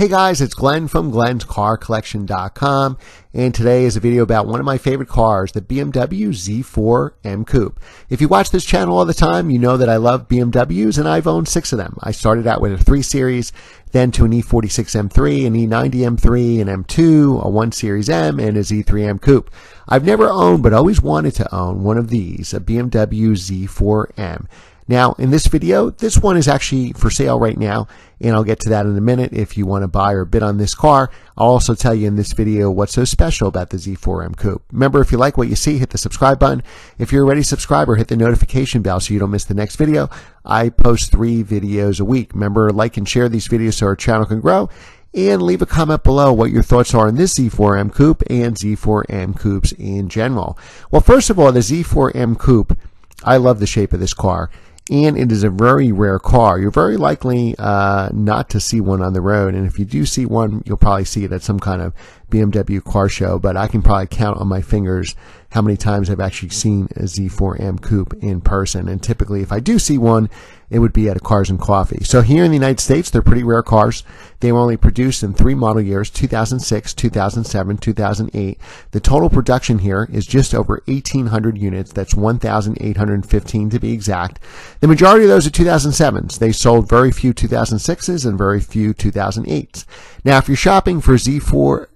Hey guys, it's Glenn from glenscarcollection.com, and today is a video about one of my favorite cars, the BMW Z4M Coupe. If you watch this channel all the time, you know that I love BMWs, and I've owned 6 of them. I started out with a 3 Series, then to an E46 M3, an E90 M3, an M2, a 1 Series M, and a Z3M Coupe. I've never owned, but always wanted to own one of these, a BMW Z4M. Now, in this video, this one is actually for sale right now, and I'll get to that in a minute if you want to buy or bid on this car. I'll also tell you in this video what's so special about the Z4M Coupe. Remember, if you like what you see, hit the subscribe button. If you're already a subscriber, hit the notification bell so you don't miss the next video. I post 3 videos a week. Remember, like and share these videos so our channel can grow. And leave a comment below what your thoughts are on this Z4M Coupe and Z4M Coupes in general. Well, first of all, the Z4M Coupe, I love the shape of this car. And it is a very rare car. You're very likely not to see one on the road. And if you do see one, you'll probably see it at some kind of BMW car show. But I can probably count on my fingers how many times I've actually seen a Z4M Coupe in person. And typically, if I do see one, it would be at a Cars and Coffee. So here in the United States, they're pretty rare cars. They were only produced in 3 model years, 2006, 2007, 2008. The total production here is just over 1,800 units. That's 1,815 to be exact. The majority of those are 2007s. They sold very few 2006s and very few 2008s. Now, if you're shopping for Z4M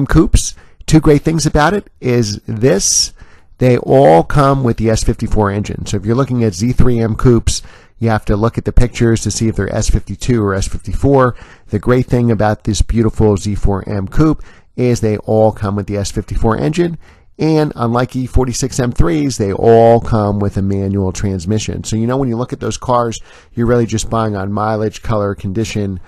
Coupes, 2 great things about it is this. They all come with the S54 engine. So if you're looking at Z3M Coupes, you have to look at the pictures to see if they're S52 or S54. The great thing about this beautiful Z4M Coupe is they all come with the S54 engine. And unlike E46 M3s, they all come with a manual transmission. So you know when you look at those cars, you're really just buying on mileage, color, condition,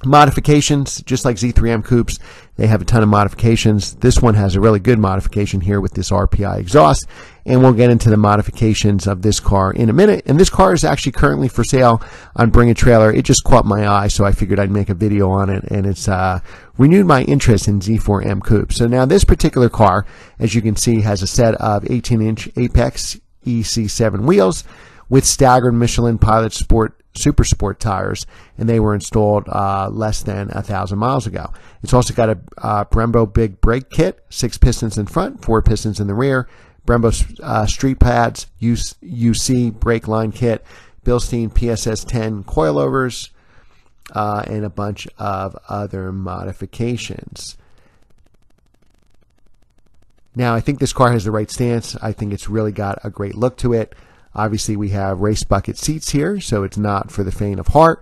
modifications. Just like Z3M Coupes, they have a ton of modifications. This one has a really good modification here with this RPI exhaust, and we'll get into the modifications of this car in a minute. And this car is actually currently for sale on Bring a Trailer. It just caught my eye, so I figured I'd make a video on it, and it's renewed my interest in Z4M Coupe. So now this particular car, as you can see, has a set of 18-inch Apex EC7 wheels with staggered Michelin Pilot Super Sport tires, and they were installed less than 1,000 miles ago. It's also got a Brembo big brake kit, 6 pistons in front, 4 pistons in the rear, Brembo street pads, UC brake line kit, Bilstein PSS 10 coilovers, and a bunch of other modifications. Now, I think this car has the right stance. I think it's really got a great look to it. Obviously, we have race bucket seats here, so it's not for the faint of heart.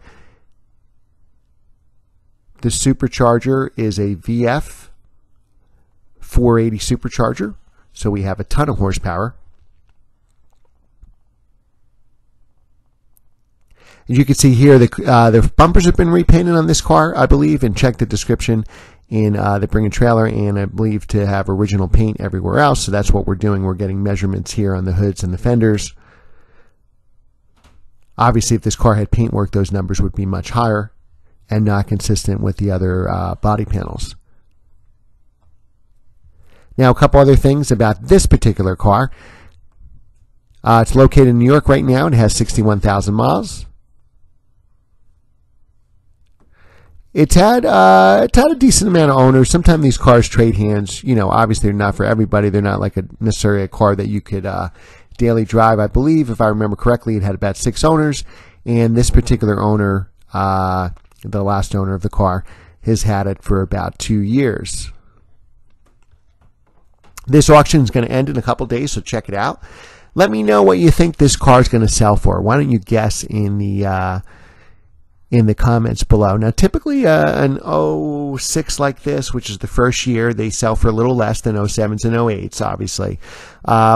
The supercharger is a VF 480 supercharger, so we have a ton of horsepower. As you can see here, the bumpers have been repainted on this car, I believe, and check the description in the Bring a Trailer, and I believe to have original paint everywhere else, so that's what we're doing. We're getting measurements here on the hoods and the fenders. Obviously, if this car had paintwork, those numbers would be much higher and not consistent with the other body panels. Now, a couple other things about this particular car. It's located in New York right now. It has 61,000 miles. It's had a decent amount of owners. Sometimes these cars trade hands. You know, obviously they're not for everybody. They're not like necessarily a car that you could daily drive. I believe, if I remember correctly, it had about 6 owners, and this particular owner, the last owner of the car, has had it for about 2 years. This auction is going to end in a couple days, so check it out. Let me know what you think this car is going to sell for. Why don't you guess in the comments below. Now, typically an 06 like this, which is the first year, they sell for a little less than 07s and 08s, obviously.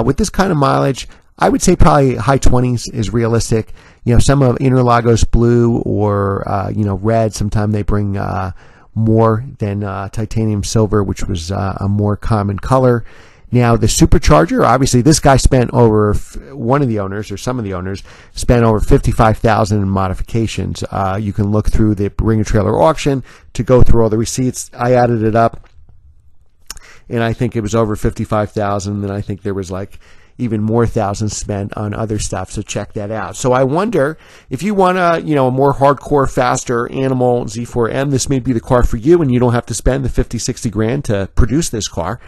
With this kind of mileage, I would say probably high 20s is realistic. You know, some of Interlagos blue or, you know, red, sometimes they bring more than titanium silver, which was a more common color. Now, the supercharger, obviously, this guy spent over, one of the owners, or some of the owners, spent over $55,000 in modifications. You can look through the Bring a Trailer auction to go through all the receipts. I added it up, and I think it was over $55,000, and I think there was like even more thousands spent on other stuff. So check that out. So I wonder if you want a, a more hardcore, faster animal Z4M, this may be the car for you, and you don't have to spend the 50, 60 grand to produce this car.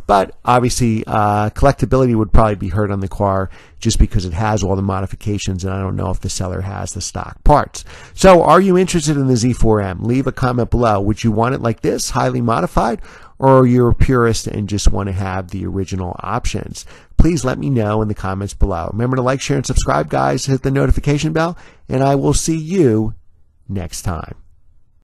But obviously, collectability would probably be hurt on the car just because it has all the modifications, and I don't know if the seller has the stock parts. So are you interested in the Z4M? Leave a comment below. Would you want it like this, highly modified, or are you a purist and just want to have the original options? Please let me know in the comments below. Remember to like, share, and subscribe, guys. Hit the notification bell, and I will see you next time.